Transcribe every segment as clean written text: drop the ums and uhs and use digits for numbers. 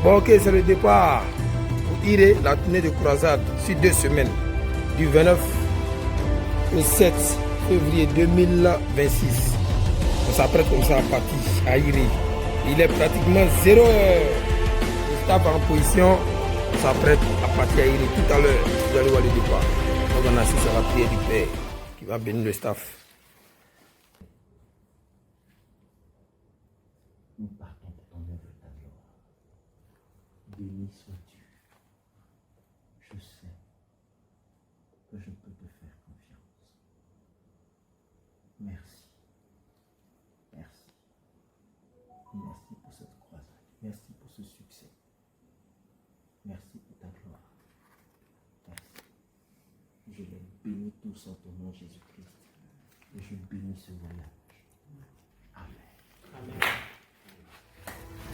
Bon, ok, c'est le départ pour Iré, la tournée de croisade sur 2 semaines, du 29 au 7 février 2026. On s'apprête comme ça à partir à Iré. Il est pratiquement 0 heure. Le staff en position. On s'apprête à partir à Iré tout à l'heure. Vous allez voir le départ. Donc on assiste à la prière du Père qui va bénir le staff. Nous partons pour ton œuvre et ta gloire. Béni sois-tu. Je sais que je peux te faire confiance. Merci. Merci. Merci pour cette croisade. Merci pour ce succès. Merci pour ta gloire. Merci. Je les bénis tous en ton nom, Jésus-Christ. Et je bénis ce voyage. Amen. Amen.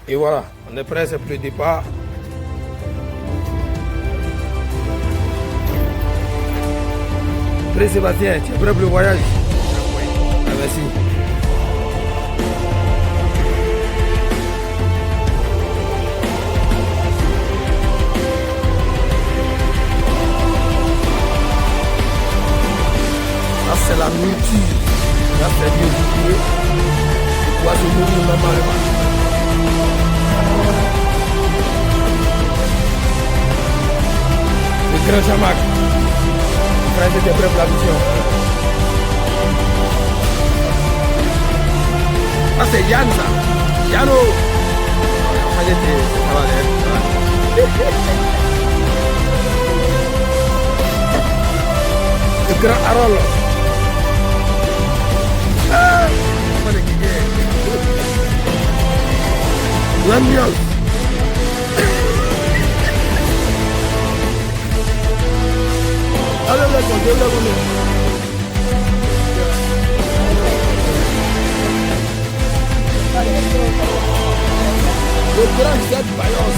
Et voilà, on est prêt, c'est pour le départ. Frère Sébastien, tu es prêt pour le voyage? Ah, merci. Ça c'est la nourriture. Là c'est bien joué. Le poisson nourrit normalement. Le grand Jamac. Le frère était prêt pour la mission. Ah c'est Yann ça. Yanno. Ça va aller. Le grand Harold. Ah, l'ambiance. Allez, le grand Zed Bayos.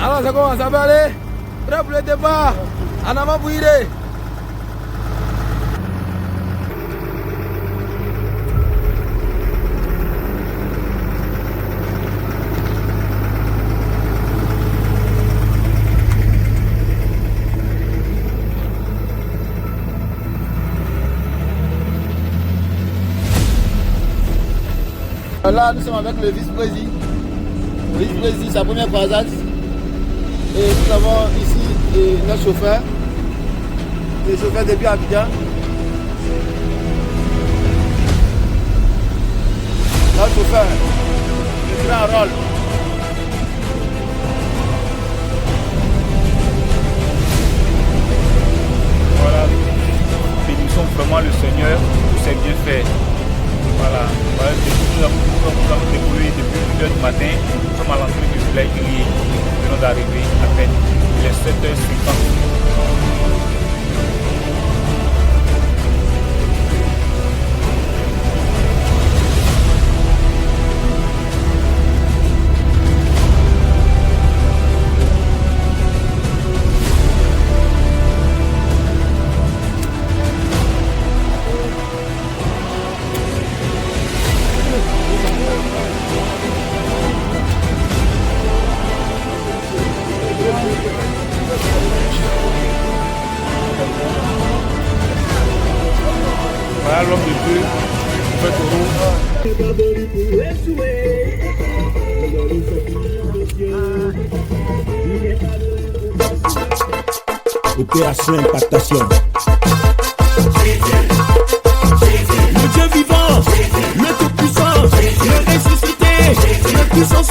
Alors ça commence, ça va aller. Prêt pour le départ. En avant pour Iré. Là, nous sommes avec le vice-président. Le vice-président, sa première croisade. Et nous avons ici notre chauffeur. Le chauffeur depuis Abidjan. Notre chauffeur, le grand rôle. Voilà, bénissons vraiment le Seigneur pour ses bienfaits. Voilà, nous avons décollé depuis 1h du matin, nous sommes à l'entrée du village grillé. Nous venons d'arriver à peine, il est 7h50. Voilà l'homme de Dieu, fait au Opération Impactation. Le Dieu vivant, le Tout-Puissant, le ressuscité, le puissant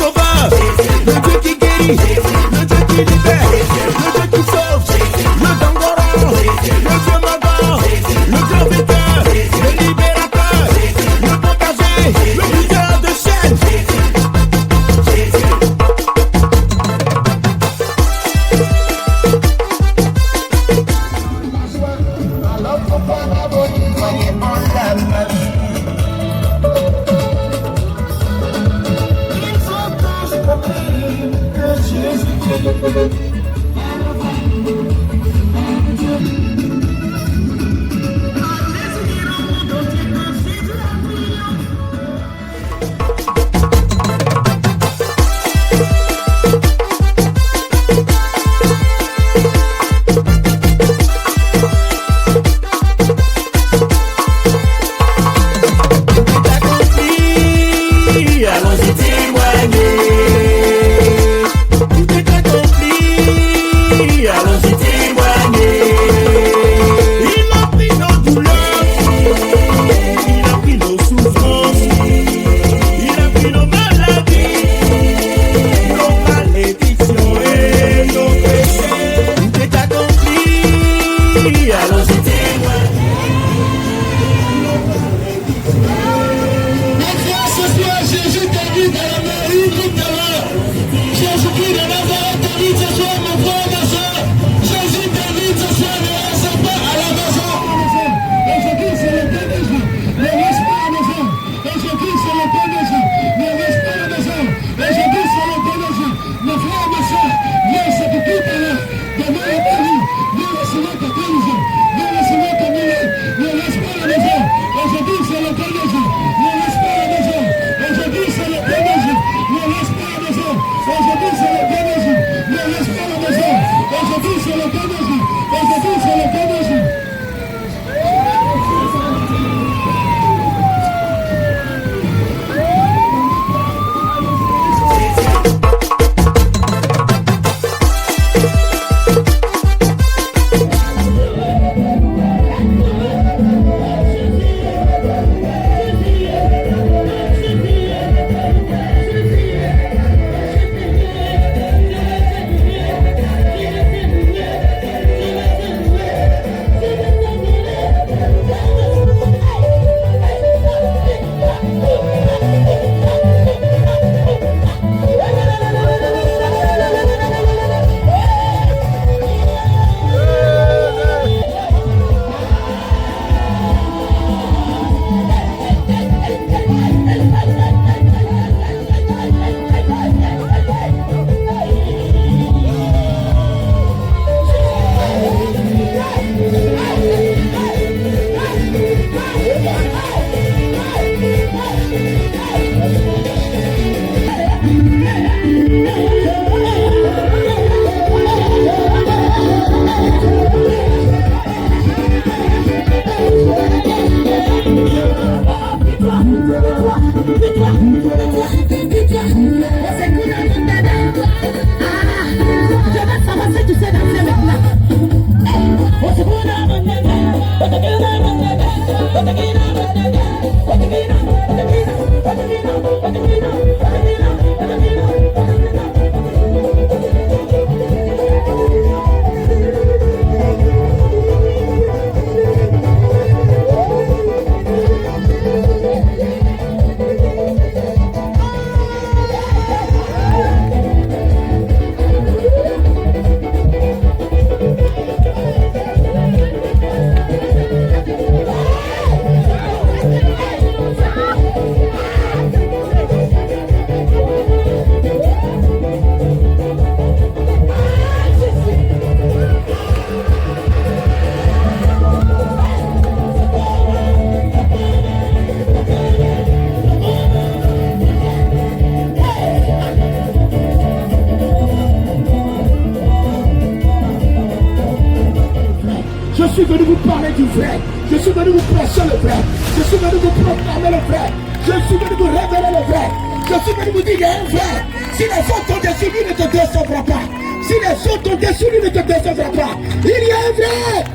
suis venu vous parler du vrai. Je suis venu vous prêcher le vrai. Je suis venu vous proclamer le vrai. Je suis venu vous révéler le vrai. Je suis venu vous dire qu'il y a un vrai. Si les autres t'ont déçu, lui ne te décevra pas. Si les autres t'ont déçu, lui ne te décevra pas. Il y a un vrai.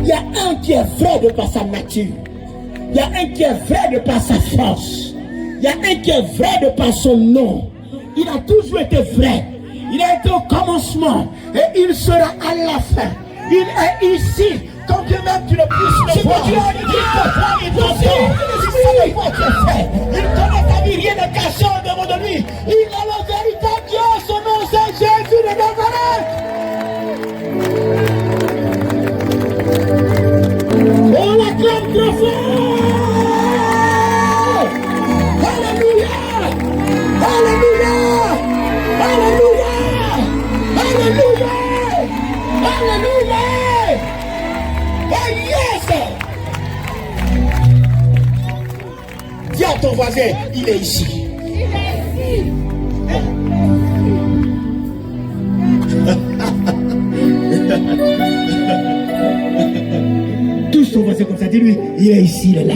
Il y a un qui est vrai de par sa nature. Il y a un qui est vrai de par sa force. Il y a un qui est vrai de par son nom. Il a toujours été vrai. Il a été au commencement et il sera à la fin. Il est ici, quand bien même tu ne puisses le voir. Il connaît ta vie, rien ne cache en devant de lui. Il est le véritable Dieu, son nom c'est Jésus de Nazareth. On l'acclame trop fort. Alléluia, Alléluia, Alléluia. ton voisin, il est ici. Touche ton voisin comme ça, dis-lui, il est ici, il est là.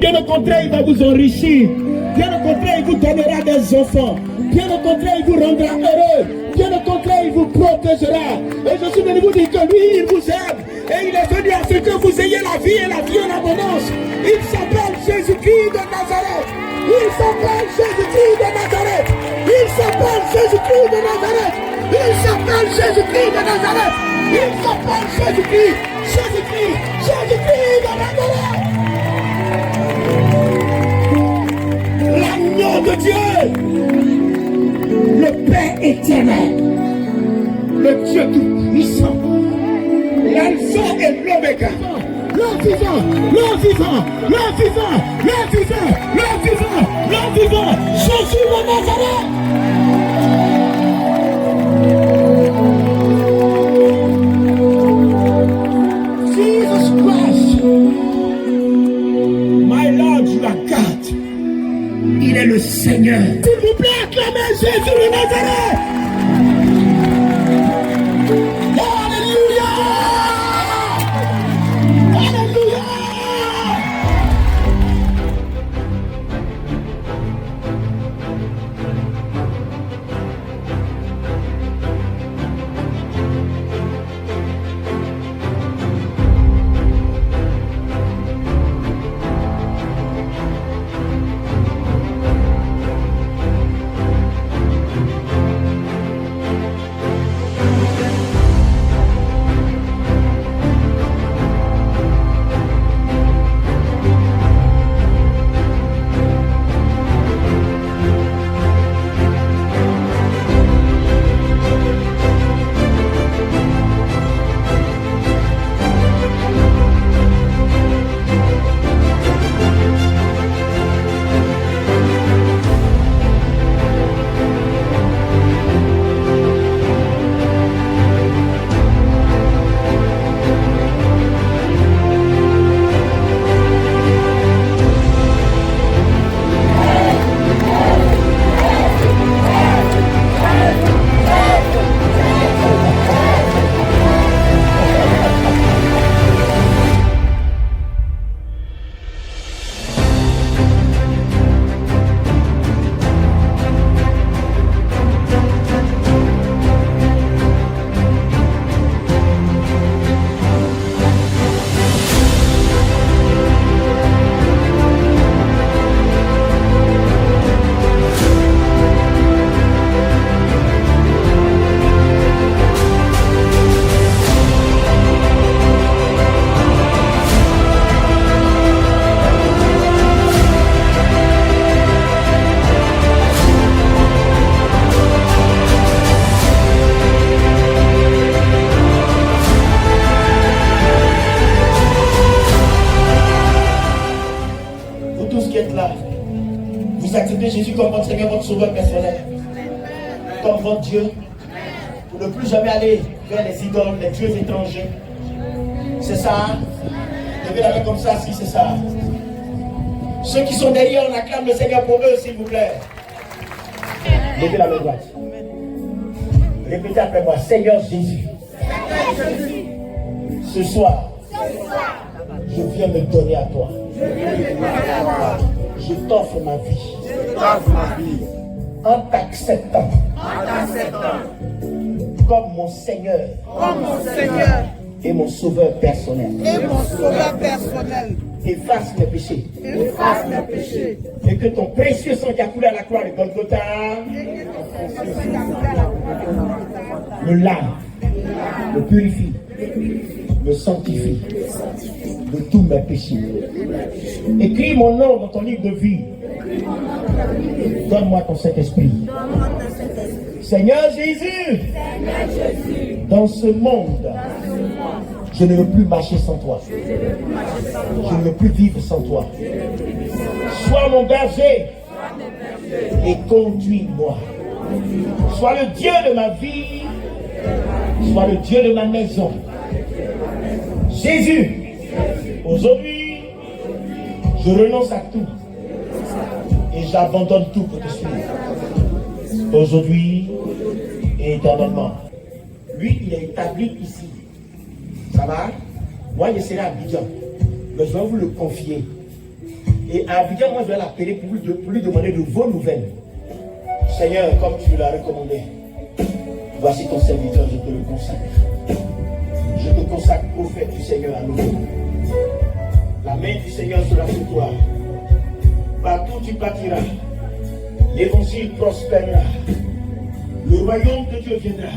Bien au contraire, il va vous enrichir. Bien au contraire, il vous donnera des enfants. Bien au contraire, il vous rendra heureux. Bien au contraire, il vous protégera. Et je suis venu vous dire que lui, il vous aime. Et il est venu à ce que vous ayez la vie et la vie en abondance. Il s'appelle Jésus-Christ de Nazareth. Il s'appelle Jésus-Christ de Nazareth. Il s'appelle Jésus-Christ de Nazareth. Il s'appelle Jésus-Christ de Nazareth. Il s'appelle Jésus-Christ. Jésus-Christ. Jésus-Christ de Nazareth. L'agneau de Dieu. Le Père éternel. Le Dieu tout-puissant. L'alpha et l'oméga. L'homme vivant, l'homme vivant, l'homme vivant, l'homme vivant, l'homme vivant, l'homme vivant, Jésus de Nazareth. Jesus Christ, my Lord, you are God. Il est le Seigneur. S'il vous plaît, acclamez Jésus de Nazareth. Jésus comme votre Seigneur, votre Sauveur personnel, comme votre Dieu, pour ne plus jamais aller vers les idoles, les dieux étrangers. C'est ça. Levez la main comme ça, si c'est ça. Ceux qui sont derrière, on acclame le Seigneur pour eux, s'il vous plaît. Levez la main droite. Répétez après moi, Seigneur Jésus. Ce soir, je viens me donner à toi. Je t'offre ma vie. En t'acceptant comme mon Seigneur et mon Sauveur personnel. Efface mes péchés. Et que ton précieux sang qui a coulé à la croix de Golgotha me lave, me purifie, me sanctifie de tous mes péchés. Écris mon nom dans ton livre de vie. Donne-moi ton Saint-Esprit. Seigneur Jésus, dans ce monde, je ne veux plus marcher sans toi. Je ne veux plus vivre sans toi. Sois mon berger et conduis-moi. Sois le Dieu de ma vie. Sois le Dieu de ma maison. Jésus, aujourd'hui, je renonce à tout et j'abandonne tout pour te suivre. Aujourd'hui et éternellement. Lui, il est établi ici. Ça va? Moi, je serai à Abidjan. Mais je vais vous le confier. Et à Abidjan, moi, je vais l'appeler pour lui demander de vos nouvelles. Seigneur, comme tu l'as recommandé, voici ton serviteur, je te le consacre. Je te consacre, prophète du Seigneur, à nouveau. La main du Seigneur sera sur toi. Partout tu bâtiras. L'évangile prospérera. Le royaume de Dieu viendra.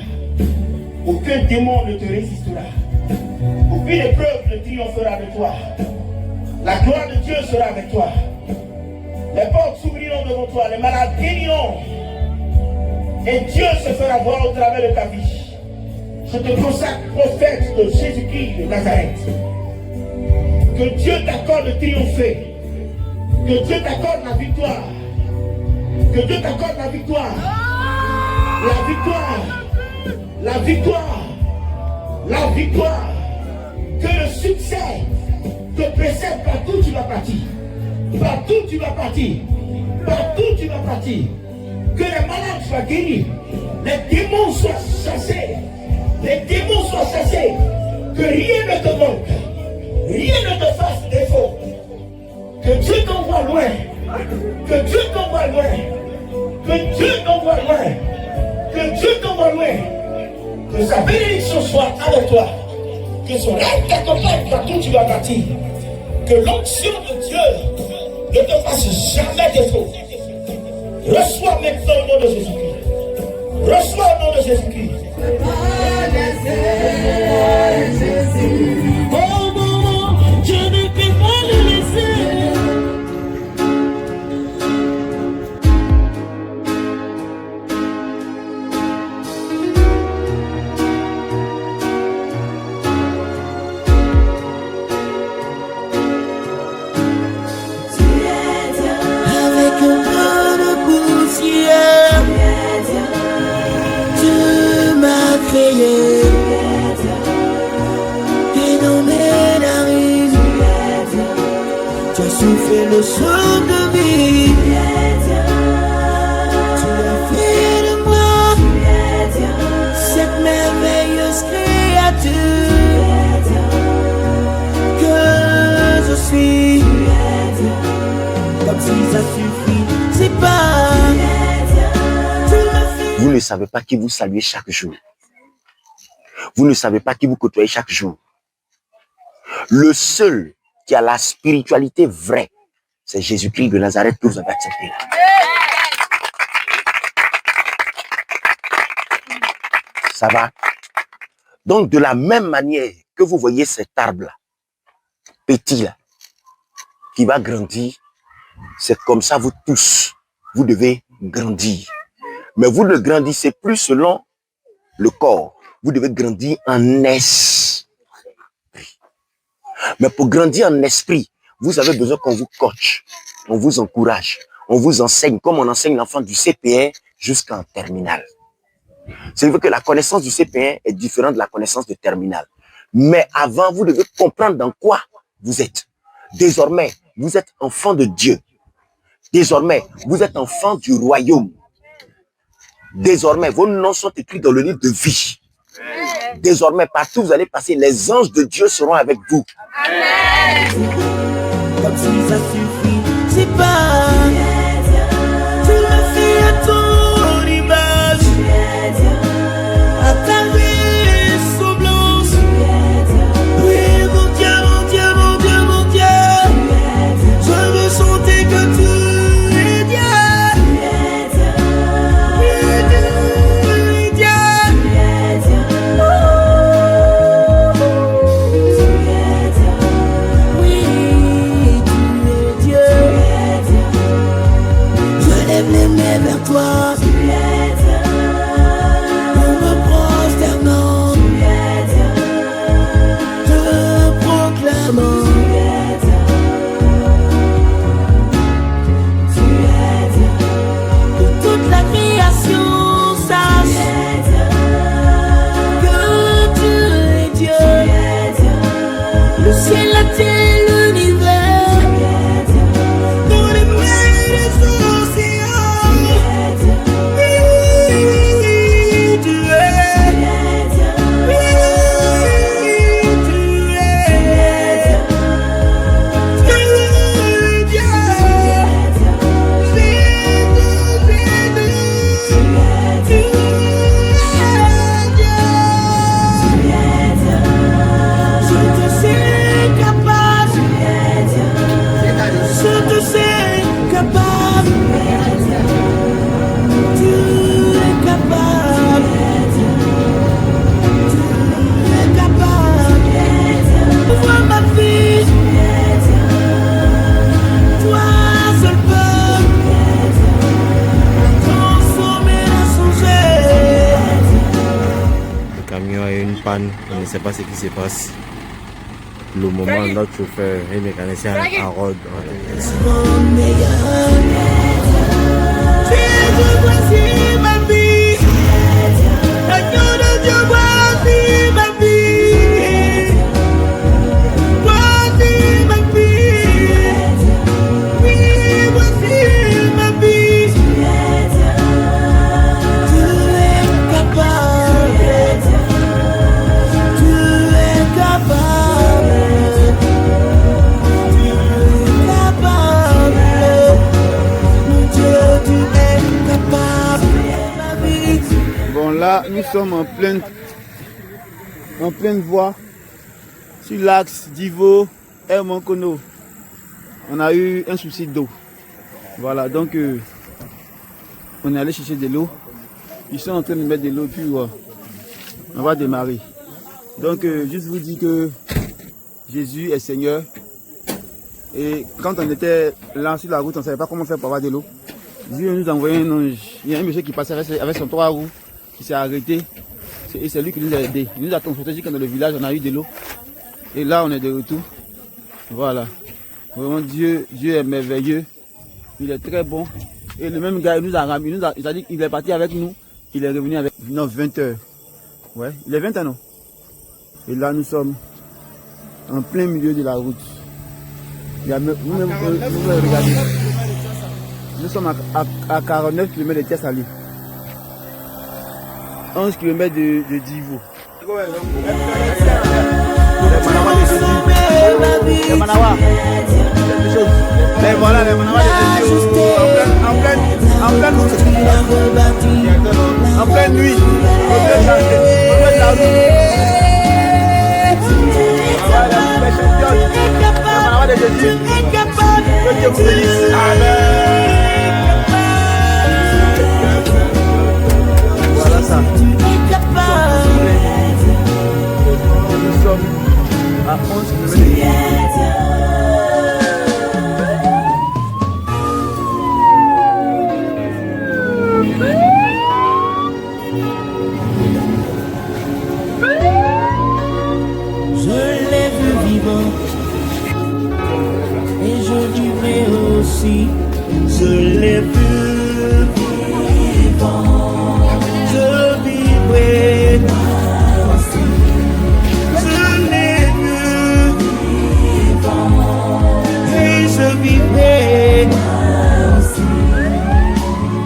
Aucun démon ne te résistera. Aucune épreuve ne triomphera de toi. La gloire de Dieu sera avec toi. Les portes s'ouvriront devant toi. Les malades guériront. Et Dieu se fera voir au travers de ta vie. Je te consacre, prophète de Jésus-Christ de Nazareth. Que Dieu t'accorde de triompher. Que Dieu t'accorde la victoire. Que Dieu t'accorde la victoire. La victoire. La victoire. La victoire. Que le succès te précède partout où tu vas partir. Partout où tu vas partir. Partout où tu vas partir. Que les malades soient guéris. Les démons soient chassés. Les démons soient chassés. Que rien ne te manque. Rien ne te fasse défaut. Que Dieu t'envoie loin. Que Dieu t'envoie loin. Que Dieu t'envoie loin. Que Dieu t'envoie loin. Que sa bénédiction soit avec toi. Que son règne t'accompagne partout où tu vas partir. Que l'onction de Dieu ne te fasse jamais défaut. Reçois maintenant au nom de Jésus-Christ. Reçois au nom de Jésus-Christ. Au moment, je ne peux pas le laisser. Avec un peu de poussière, tu m'as créé. Et dans mes narines, tu as soufflé le souffle de vie. Tu as fait de moi cette merveilleuse créature que je suis. Comme si ça suffit, c'est pas. Vous ne savez pas qui vous saluez chaque jour. Vous ne savez pas qui vous côtoyez chaque jour. Le seul qui a la spiritualité vraie, c'est Jésus-Christ de Nazareth que vous avez accepté. Ça va? Donc, de la même manière que vous voyez cet arbre-là, petit là, qui va grandir, c'est comme ça, vous tous, vous devez grandir. Mais vous ne grandissez plus selon le corps. Vous devez grandir en esprit. Mais pour grandir en esprit, vous avez besoin qu'on vous coach, on vous encourage, on vous enseigne, comme on enseigne l'enfant du CP1 jusqu'en terminale. C'est-à-dire que la connaissance du CP1 est différente de la connaissance de terminale. Mais avant, vous devez comprendre dans quoi vous êtes. Désormais, vous êtes enfant de Dieu. Désormais, vous êtes enfant du royaume. Désormais, vos noms sont écrits dans le livre de vie. Désormais, partout où vous allez passer, les anges de Dieu seront avec vous. Amen. Comme si ça suffit, c'est pas. Tu me fais à ton image, à ta ressemblance. Oui, mon Dieu, mon Dieu, mon Dieu, mon Dieu. Je me sentais que tu es Dieu. panne, on ne sait pas ce qui se passe. Le moment, notre chauffeur et mécanicien en road. Bon, là, nous sommes en pleine voie sur l'axe d'Ivo et Monkono. On a eu un souci d'eau. Voilà, donc on est allé chercher de l'eau. Ils sont en train de mettre de l'eau, puis on va démarrer. Donc, juste vous dire que Jésus est Seigneur. Et quand on était là sur la route, on ne savait pas comment faire pour avoir de l'eau. Dieu nous a envoyé un ange. Il y a un monsieur qui passait avec son 3 roues, qui s'est arrêté. Et c'est lui qui nous a aidés. Il nous a transporté jusqu'à dans le village, on a eu de l'eau. Et là, on est de retour. Voilà. Vraiment, Dieu est merveilleux. Il est très bon. Et le même gars, il nous a ramené. Il a dit qu'il est parti avec nous. Il est revenu avec 20 heures. Ouais, il est 20 ans, non? Et là, nous sommes en plein milieu de la route. Il y a même, vous regardez. Nous sommes à 49 km de Thiès-Salé. 11 km de Divo. Les Manawa. Mais voilà, les Manawa en pleine nuit. Voilà ça. Nous sommes à 11 km. Et je vivrai aussi, je l'ai vu vivant, je vivrai aussi, je l'ai vu vivant, et je vivrai aussi,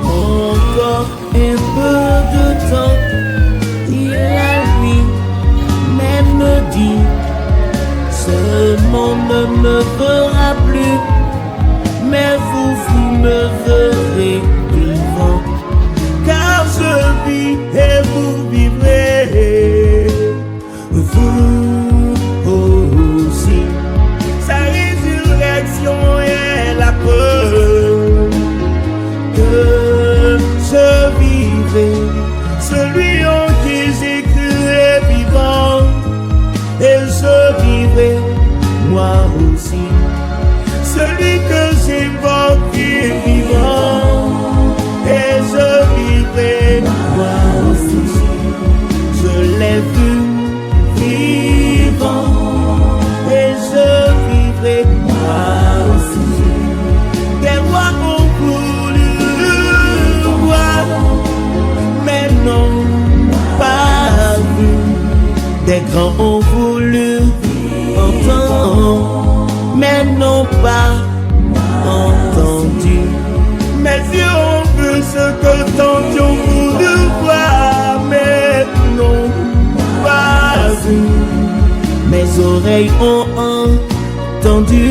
encore un peu de temps, il a lui même dit. Ce monde ne me fera plus, mais vous me verrez vivant. Car je vis et vous vivrez, vous aussi. Sa résurrection est la preuve que je vivrai. Celui en qui j'ai cru est vivant, et je vivrai moi aussi. Celui que j'évoque est vivant, et je vivrai moi aussi. Je l'ai vu vivant, et je vivrai moi aussi. Des rois ont voulu le voir, mais n'ont pas vu. Des grands ont voulu entendre, mais n'ont pas entendu. Mes yeux ont vu ce que tant ont voulu voir, mais n'ont pas vu. Mes oreilles ont entendu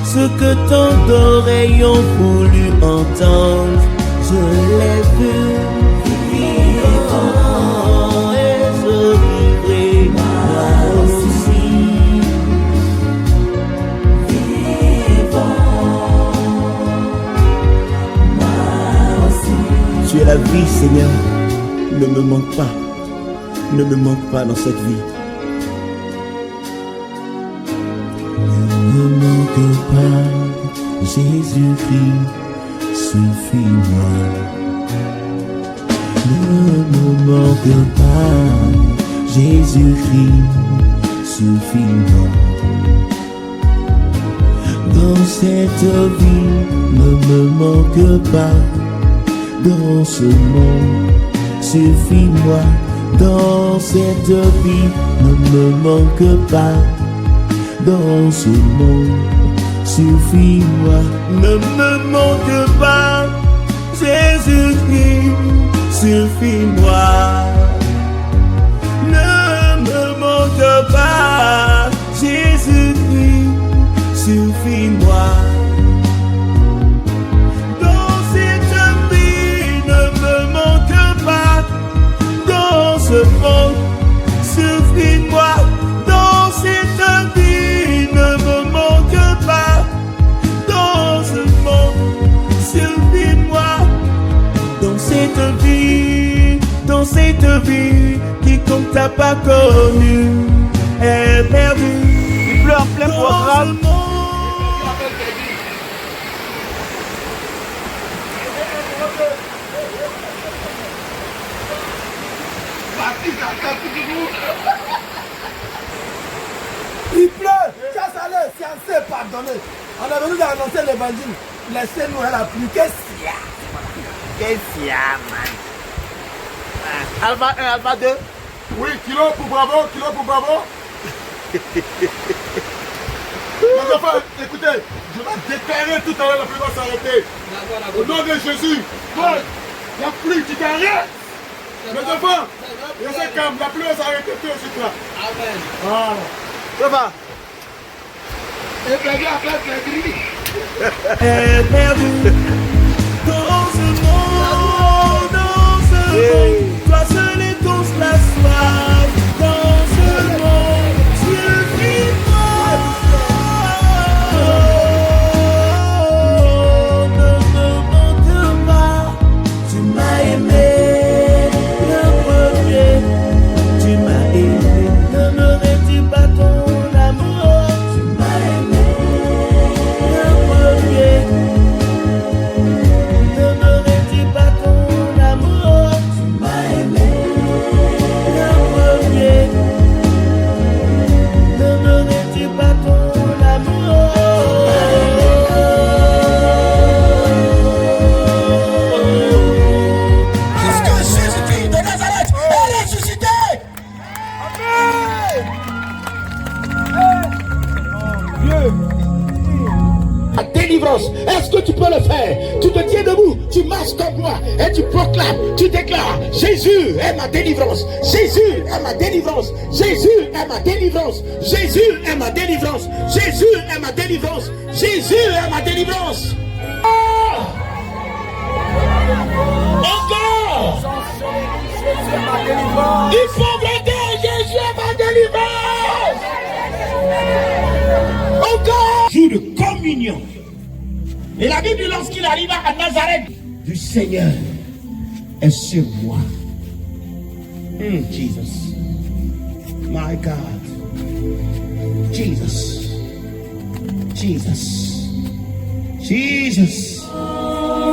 ce que tant d'oreilles ont voulu entendre. Je l'ai vu vivant. Tu es la vie, Seigneur, ne me manque pas dans cette vie. Ne me manque pas, Jésus-Christ, suffis-moi. Ne me manque pas, Jésus-Christ, suffis-moi. Dans cette vie, ne me manque pas. Dans ce monde, suffis-moi. Dans cette vie, ne me manque pas. Dans ce monde, suffis-moi. Ne me manque pas, Jésus-Christ, suffis-moi. Ne me manque pas, Jésus-Christ, suffis-moi. Dans cette vie, ne me manque pas. Dans ce monde, suffis-moi. Dans cette vie, ne me manque pas. Dans ce monde, suffis-moi. Dans cette vie, quiconque t'a pas connu est perdu. Il pleut en plein programme. Il pleut, chasse à l'heure, c'est pardonné. On est venu d'annoncer l'évangile. Laissez-nous à la pluie. Qu'est-ce qu'il y a? Qu'est-ce qu'il y a, man? Alpha 1, Alpha 2. Oui, kilo pour Bravo, kilo pour Bravo. Les enfants, écoutez, je vais déclarer tout à l'heure, la pluie va s'arrêter. Au nom de Jésus, toi, la pluie, tu t'arrêtes. Les enfants, restez calme, la pluie va s'arrêter tout de suite là. Amen. Voilà. Ça va? Et perdu après Frédéric. Est perdu. Dans ce monde, toi seul et ton la soif. Dans ce monde, suffis-moi. Ne me manque pas, tu m'as aimé le premier. Tu m'as aimé, ne me retire pas ton amour. Tu m'as aimé le premier. Ne me retire pas ton amour. Tu m'as aimé le premier. Ne me retire pas ton amour. Puisque Jésus-Christ de Nazareth est ressuscité. La délivrance, est-ce que tu peux le faire? Tu te tiens debout, tu marches comme moi et tu proclames, tu déclares: Jésus est ma délivrance, Jésus est ma délivrance, Jésus est ma délivrance, Jésus est ma délivrance, Jésus est ma délivrance, Jésus est ma délivrance. Encore! Il faut blaguer, Jésus est ma délivrance. Encore! Jour de communion. Et la Bible, lorsqu'il arriva à Nazareth, du Seigneur est sur moi. Jesus. My God. Jesus. Jesus. Jesus.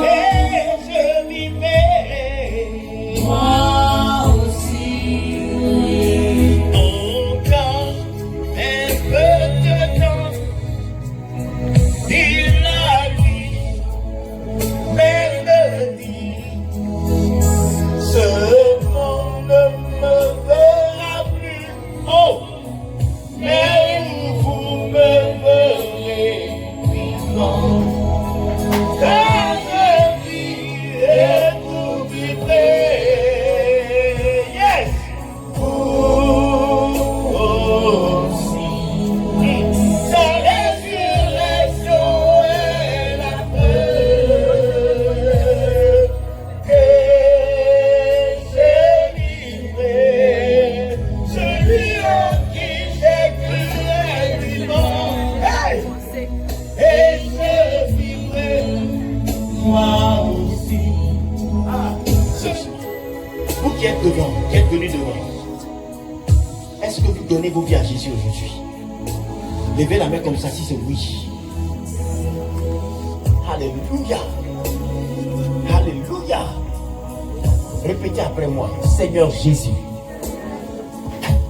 Et je vivais. Moi aussi. Encore un peu de temps. Il a vie. Même dit. Ce monde ne me verra plus. Oh! Mais vous me verrez vivant. Car je vis et vous vivrez. Yes! Vous aussi. Sa résurrection est la preuve que j'ai livré celui en qui j'ai cru être vivant. Hey! Et je vivrai moi aussi. Ah, vous qui êtes devant, qui êtes venus devant, est-ce que vous donnez vos vies à Jésus aujourd'hui? Levez la main comme ça si c'est oui. Alléluia. Alléluia. Répétez après moi: Seigneur Jésus,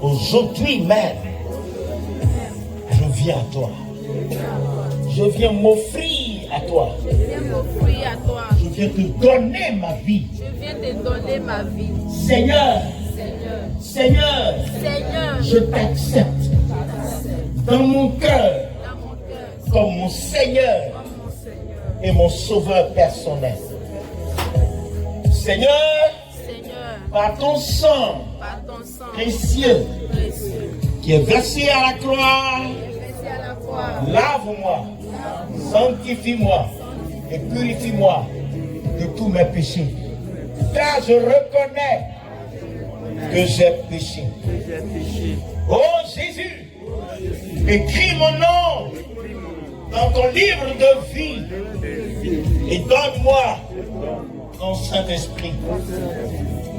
Aujourd'hui même, je viens à toi. Je viens m'offrir à toi. Je viens te donner ma vie. Seigneur, je t'accepte dans mon cœur comme mon Seigneur et mon Sauveur personnel. Seigneur, par ton sang précieux qui est versé à la croix, lave-moi, sanctifie-moi et purifie-moi de tous mes péchés. Car je reconnais que j'ai péché. Oh Jésus, écris mon nom dans ton livre de vie et donne-moi ton Saint-Esprit.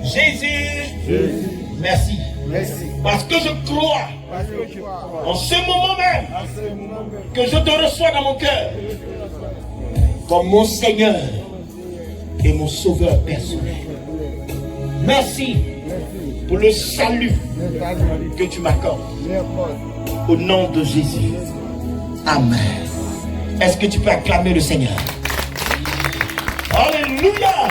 Jésus, merci. Parce que je crois en ce moment même que je te reçois dans mon cœur comme mon Seigneur et mon Sauveur personnel. Merci pour le salut que tu m'accordes. Au nom de Jésus. Amen. Est-ce que tu peux acclamer le Seigneur? Alléluia!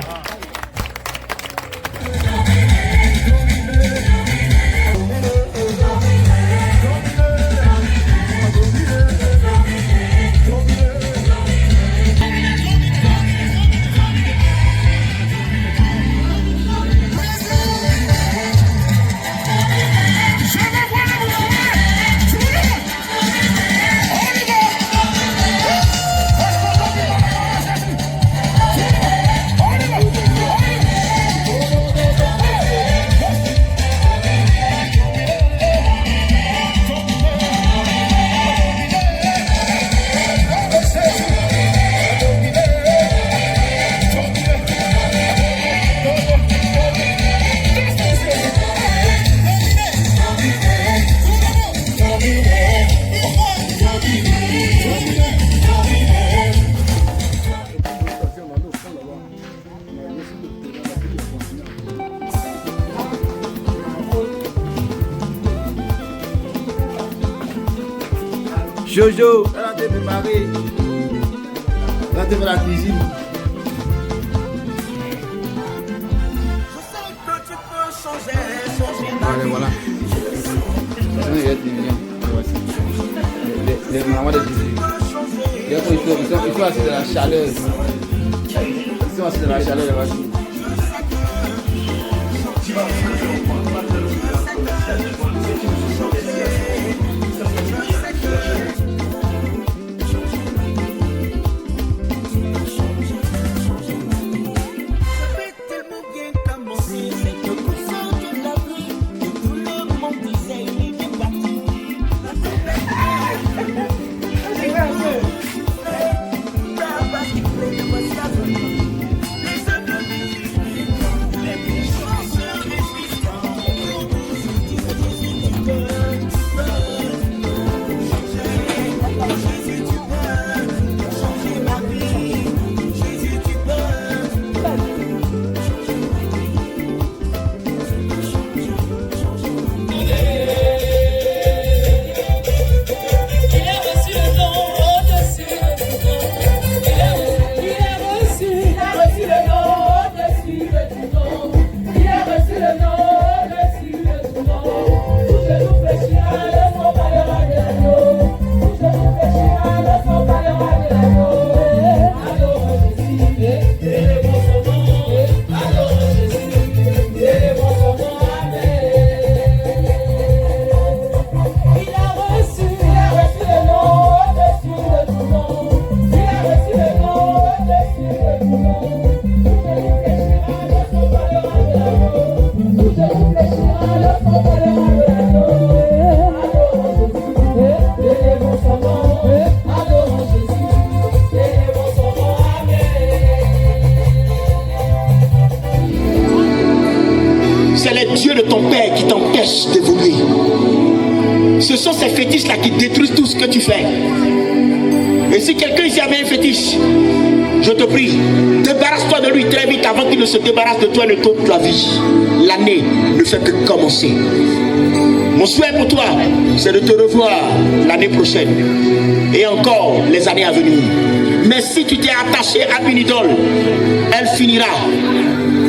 Jojo, elle a été préparée. Elle a été fait la cuisine. Allez, voilà. Les mamans de Jésus. Il faut assis de la chaleur. Ils sont assis de la chaleur, là-bas. C'est les dieux de ton père qui t'empêchent d'évoluer. Ce sont ces fétiches-là qui détruisent tout ce que tu fais. Et si quelqu'un ici avait un fétiche, je te prie, débarrasse-toi de lui très vite avant qu'il ne se débarrasse de toi et de toute la vie. L'année ne fait que commencer. Mon souhait pour toi, c'est de te revoir l'année prochaine et encore les années à venir. Mais si tu t'es attaché à une idole, elle finira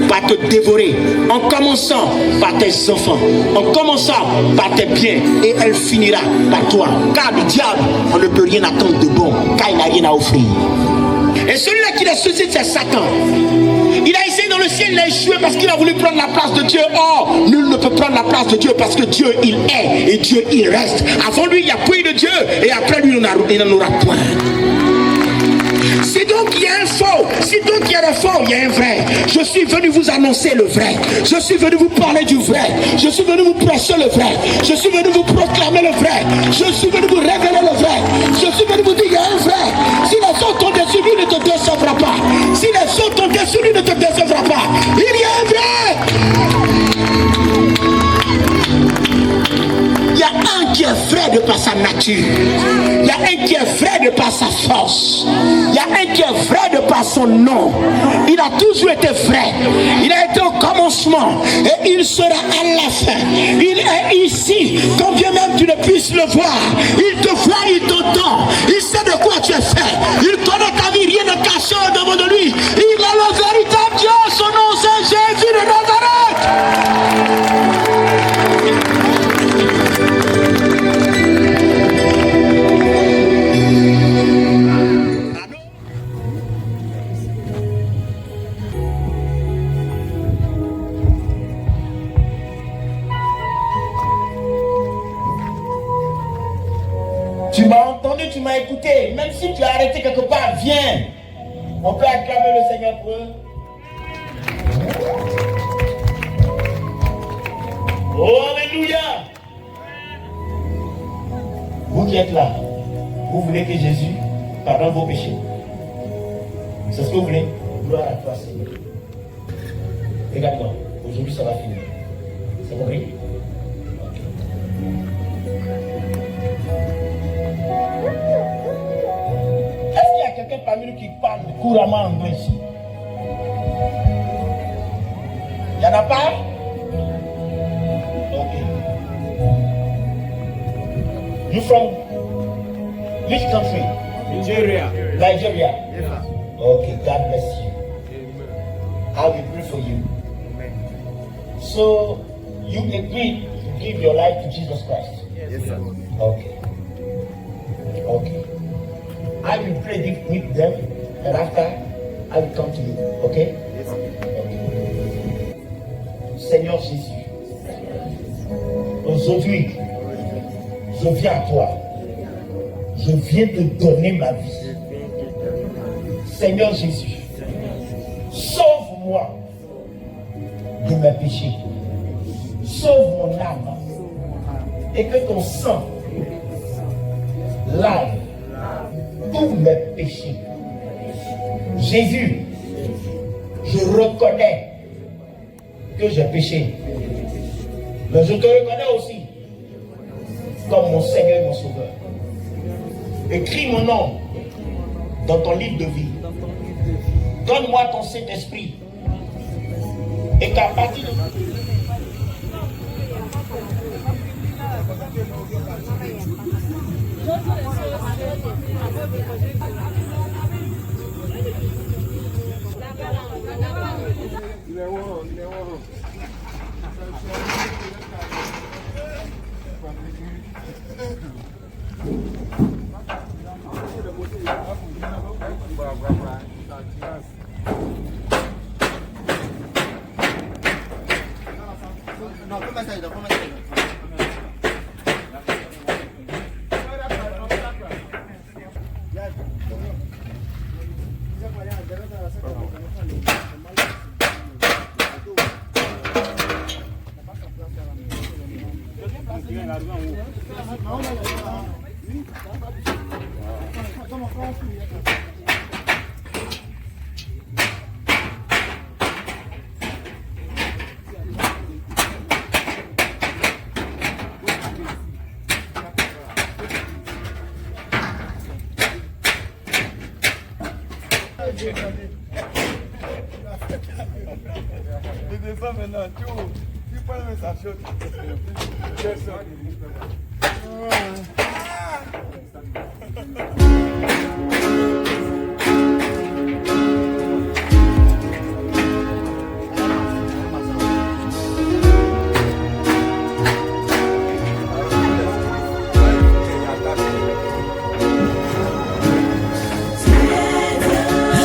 par te dévorer, en commençant par tes enfants, en commençant par tes biens, et elle finira par toi. Car le diable, on ne peut rien attendre de bon, car il n'a rien à offrir. Et celui-là qui l'a suscité, c'est Satan. Il a essayé dans le ciel, il a échoué parce qu'il a voulu prendre la place de Dieu. Or, nul ne peut prendre la place de Dieu parce que Dieu, il est et Dieu, il reste. Avant lui, il n'y a point de Dieu et après lui, il n'en aura point. Si donc il y a un faux, si donc il y a un faux, il y a un vrai. Je suis venu vous annoncer le vrai. Je suis venu vous parler du vrai. Je suis venu vous prêcher le vrai. Je suis venu vous proclamer le vrai. Je suis venu vous révéler le vrai. Je suis venu vous dire il y a un vrai. Si les autres t'ont déçu, lui ne te décevra pas. Si les autres t'ont déçu, lui ne te décevra pas. Il y a un vrai. Il y a un qui est vrai de par sa nature. Il y a un qui est vrai de par sa force. Il y a un qui est vrai de par son nom. Il a toujours été vrai. Il a été au commencement et il sera à la fin. Il est ici, quand bien même tu ne puisses le voir. Il te voit, il t'entend. Il sait de quoi tu es fait. Il connaît ta vie, rien ne caché au-devant de lui. Il est le véritable Dieu. Son nom c'est Jésus de Nazareth. Tu m'as entendu, tu m'as écouté. Même si tu as arrêté quelque part, viens. On peut acclamer le Seigneur pour eux. Oh, alléluia. Vous qui êtes là, vous voulez que Jésus pardonne vos péchés. C'est ce que vous voulez? Gloire à toi, Seigneur. Regarde-moi, aujourd'hui ça va finir. C'est compris? Est-ce qu'il y a quelqu'un parmi nous qui parle couramment anglais ici? Il n'y en a pas? Ok. You from which country? Nigeria. Nigeria. Okay, God bless you. I will pray for you. So, you agreed to give your life to Jesus Christ? Yes, sir. Okay. Okay. I will pray with them, and after, I will come to you. Okay? Yes, sir. Okay. Seigneur Jésus, aujourd'hui, je viens à toi. Je viens te donner ma vie. Seigneur Jésus, sauve-moi de mes péchés. Sauve mon âme. Et que ton sang lave tous mes péchés. Jésus, je reconnais que j'ai péché. Mais je te reconnais aussi comme mon Seigneur et mon Sauveur. Écris mon nom dans ton livre de vie. Donne-moi ton Saint-Esprit. Et qu'à partir de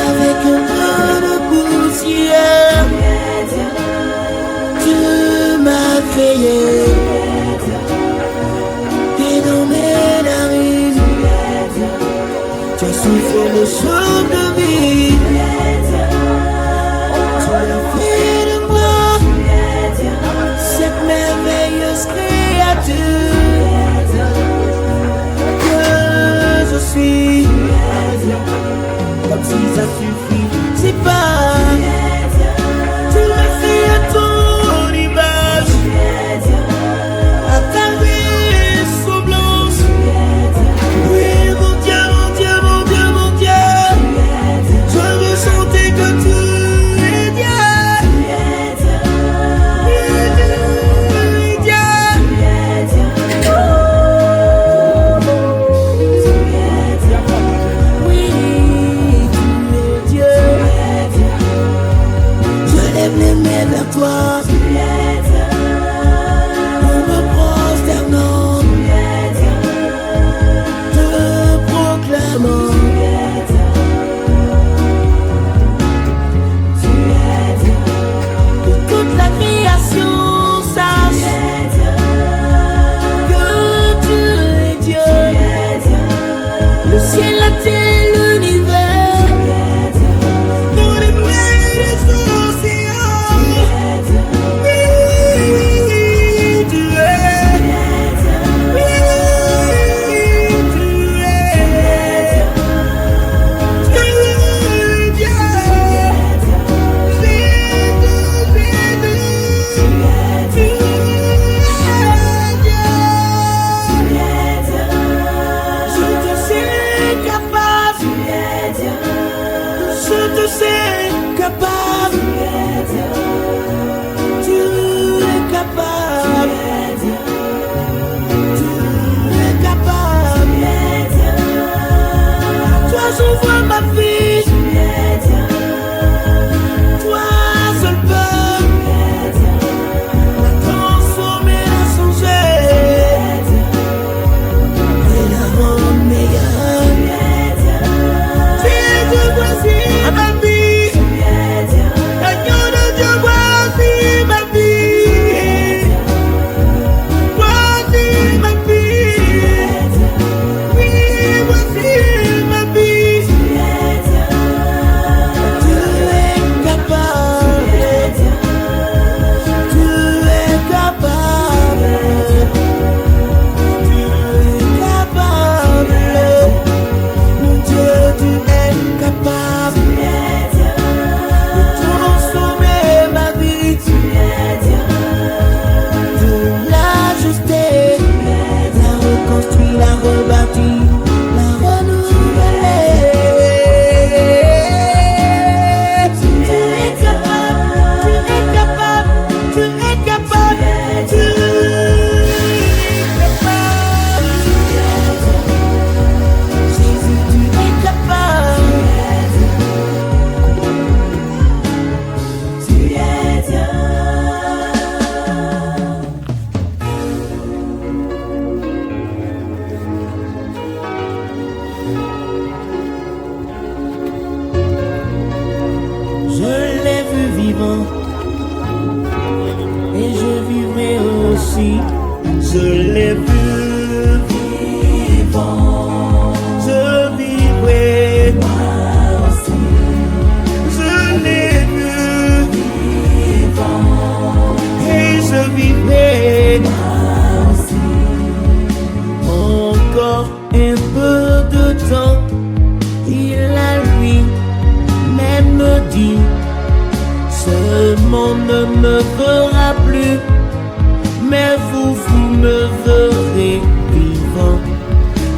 Avec un brin de poussière, tu m'as créé. Et dans mes narines, tu as soufflé le souffle de vie. Tu as fait de moi cette merveilleuse créature que je suis. Comme si ça suffit, c'est pas. Tu m'as fait à ton image, à ta ressemblance. Oui, mon Dieu, mon Dieu, mon Dieu, mon Dieu. Je ressentais que tu es Dieu. Les mains vers toi, en me prosternant, te proclamant, que toute la création sache que tu es Dieu, le ciel, la terre, l'univers, dans les mers et les océans. J'ouvre ma vie, toi seul peux la transformer, la changer et la rendre meilleure. Tu es Dieu, voici ma vie, l'agneau de Dieu, voici ma vie, voici ma vie, oui, voici ma vie. Et je vivrai aussi. Je l'ai vu vivant. Je vivrai moi aussi. Je l'ai vu vivant. Et je vivrai moi aussi. Encore un peu de temps. Il a lui même me dit. Ce monde ne me fera plus, mais vous me verrez vivant.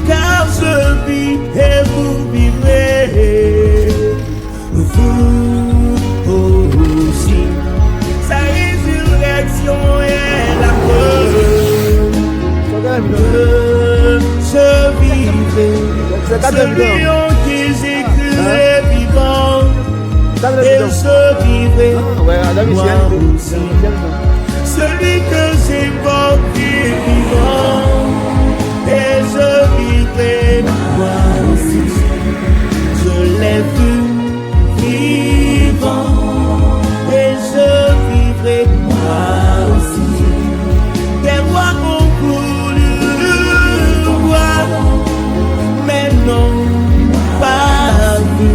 Car je vis et vous vivrez, vous aussi. Sa résurrection est je vivrai. Ce lion que j'ai cru vivant, et je vivrai moi aussi. Celui que j'ai porté vivant, et je vivrai moi aussi. Je l'ai vu vivant, et je vivrai moi aussi. Des rois ont voulu le voir, mais n'ont pas vu.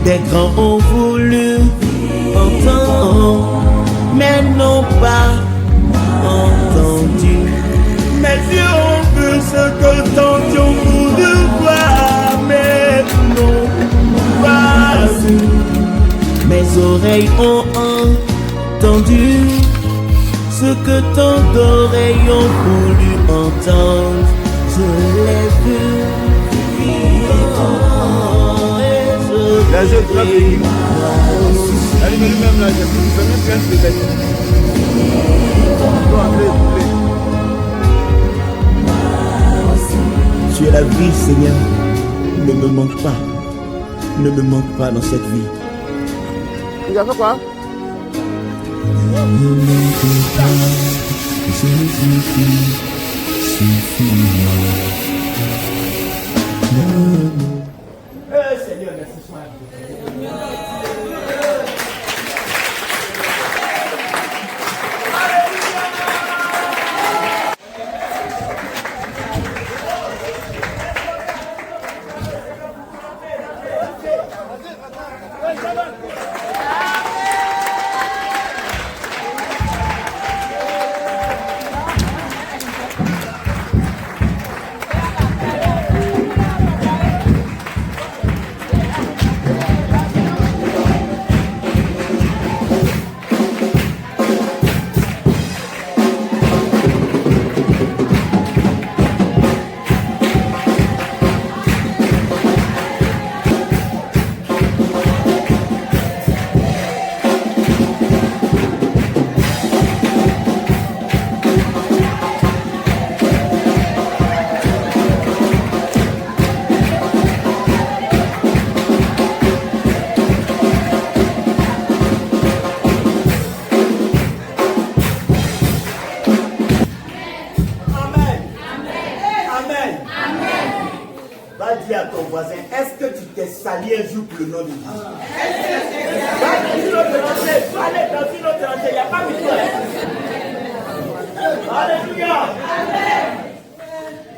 Des grands ont voulu entendre, mais n'ont pas entendu. Mes yeux ont vu ce que tant ont voulu voir, mais n'ont pas vu. Mes oreilles ont entendu ce que tant d'oreilles ont voulu entendre. Je l'ai vu vivant, et je vivrai moi aussi. Même là, j'ai plus de Tu es la vie, Seigneur. Ne me manque pas. Ne me manque pas dans cette vie. Il a fait quoi? Ne me manque pas. Jésus-Christ suffit-moi. Seigneur, merci soir. Va dire à ton voisin, est-ce que tu t'es sali un jour pour le nom de Dieu? Va dans une autre entrée, va aller dans une autre entrée, il n'y a pas de toi. Alléluia.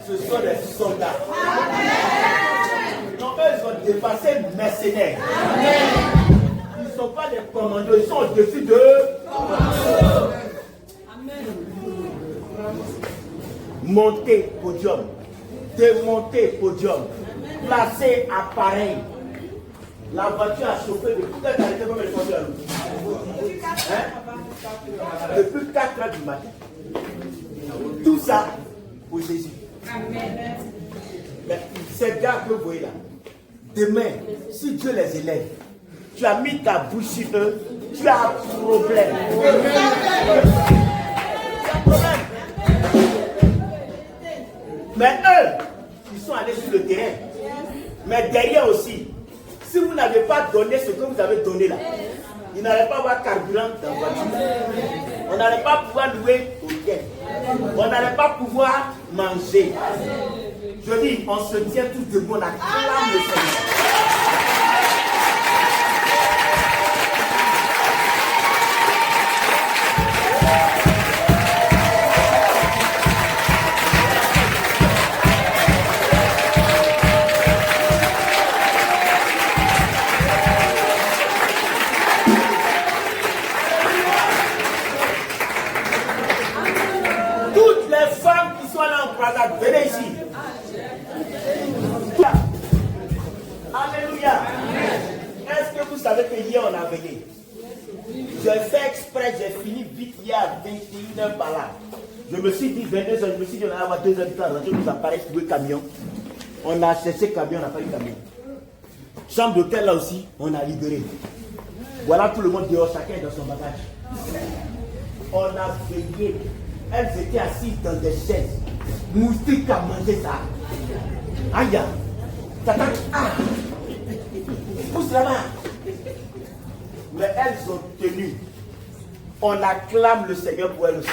Ce sont des soldats. Non, eux, ils ont dépassé mercenaires. Ils ne sont pas des commandos, ils sont au-dessus de monter podium, démonter podium, placer appareil. La voiture a chauffé depuis 4 heures depuis 4 heures du matin. Tout ça pour Jésus. Mais ces gars que vous voyez là, demain, si Dieu les élève, tu as mis ta bouche sur eux, tu as un problème. Tu as un problème. Mais eux, ils sont allés sur le terrain. Mais derrière aussi, si vous n'avez pas donné ce que vous avez donné là, ils n'allaient pas avoir carburant dans la voiture. On n'allait pas pouvoir louer au week-end. On n'allait pas pouvoir manger. Je dis, on se tient tous debout, on acclame le Seigneur. Venez ici. Alléluia. Est-ce que vous savez que hier on a veillé? J'ai fait exprès, j'ai fini vite hier à 21h par là. Je me suis dit 22h, je me suis dit on allait avoir 2 heures de temps. Je nous apparaît sur le camion. On a cherché camion, on n'a pas eu camion. Chambre d'hôtel là aussi, on a libéré. Voilà tout le monde dehors, chacun est dans son bagage. On a veillé. Elles étaient assises dans des chaises. Moustique a mangé ça. Aïe, Satan, pousse là-bas. Mais elles ont tenu. On acclame le Seigneur pour elles aussi.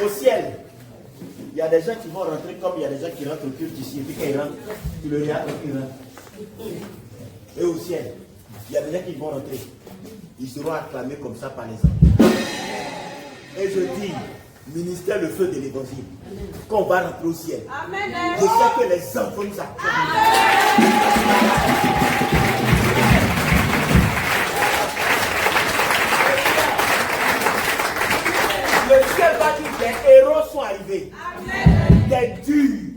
Au ciel, il y a des gens qui vont rentrer comme il y a des gens qui rentrent au culte ici. Et puis quand ils rentrent, tu le regardes, ils rentrent. Et au ciel, il y a des gens qui vont rentrer. Ils seront acclamés comme ça par les hommes. Et je dis, ministère le feu de l'évangile, qu'on va rentrer au ciel. Amen. Je sais que les hommes vont nous acclamer. Le ciel va dire que des héros sont arrivés. Amen. Des durs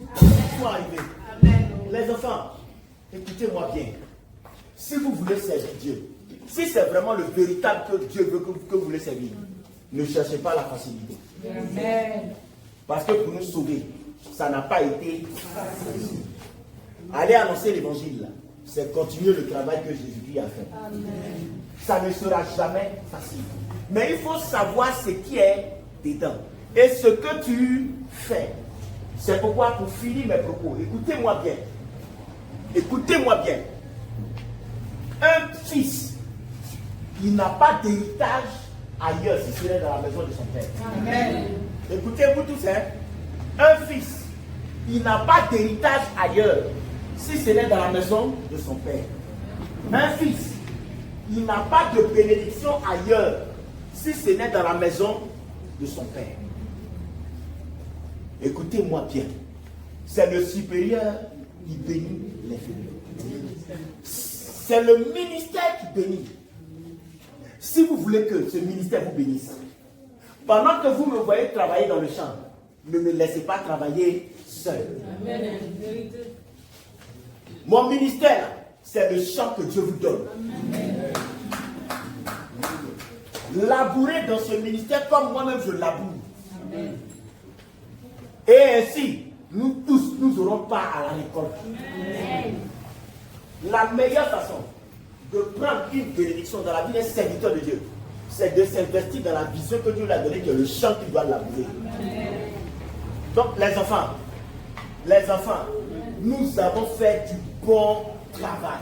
sont arrivés. Amen. Les enfants, écoutez-moi bien. Si vous voulez servir Dieu, si c'est vraiment le véritable que Dieu veut que vous voulez servir, ne cherchez pas la facilité. Amen. Parce que pour nous sauver, ça n'a pas été facile. Aller annoncer l'évangile, c'est continuer le travail que Jésus-Christ a fait. Amen. Ça ne sera jamais facile. Mais il faut savoir ce qui est dedans. Et ce que tu fais. C'est pourquoi, pour finir mes propos, écoutez-moi bien. Écoutez-moi bien. Un fils, il n'a pas d'héritage ailleurs si ce n'est dans la maison de son père. Amen. Écoutez-vous tous, hein? Un fils, il n'a pas d'héritage ailleurs si ce n'est dans la maison de son père. Un fils, il n'a pas de bénédiction ailleurs si ce n'est dans la maison de son père. Écoutez-moi bien. C'est le supérieur qui bénit l'inférieur. C'est le ministère qui bénit. Si vous voulez que ce ministère vous bénisse, pendant que vous me voyez travailler dans le champ, ne me laissez pas travailler seul. Amen. Mon ministère, c'est le champ que Dieu vous donne. Amen. Labourez dans ce ministère comme moi-même je laboure. Amen. Et ainsi, nous tous, nous aurons part à la récolte. Amen. La meilleure façon de prendre une bénédiction dans la vie d'un serviteur de Dieu, c'est de s'investir dans la vision que Dieu lui a donnée, qui est le champ qu'il doit labourer. Donc les enfants, nous avons fait du bon travail.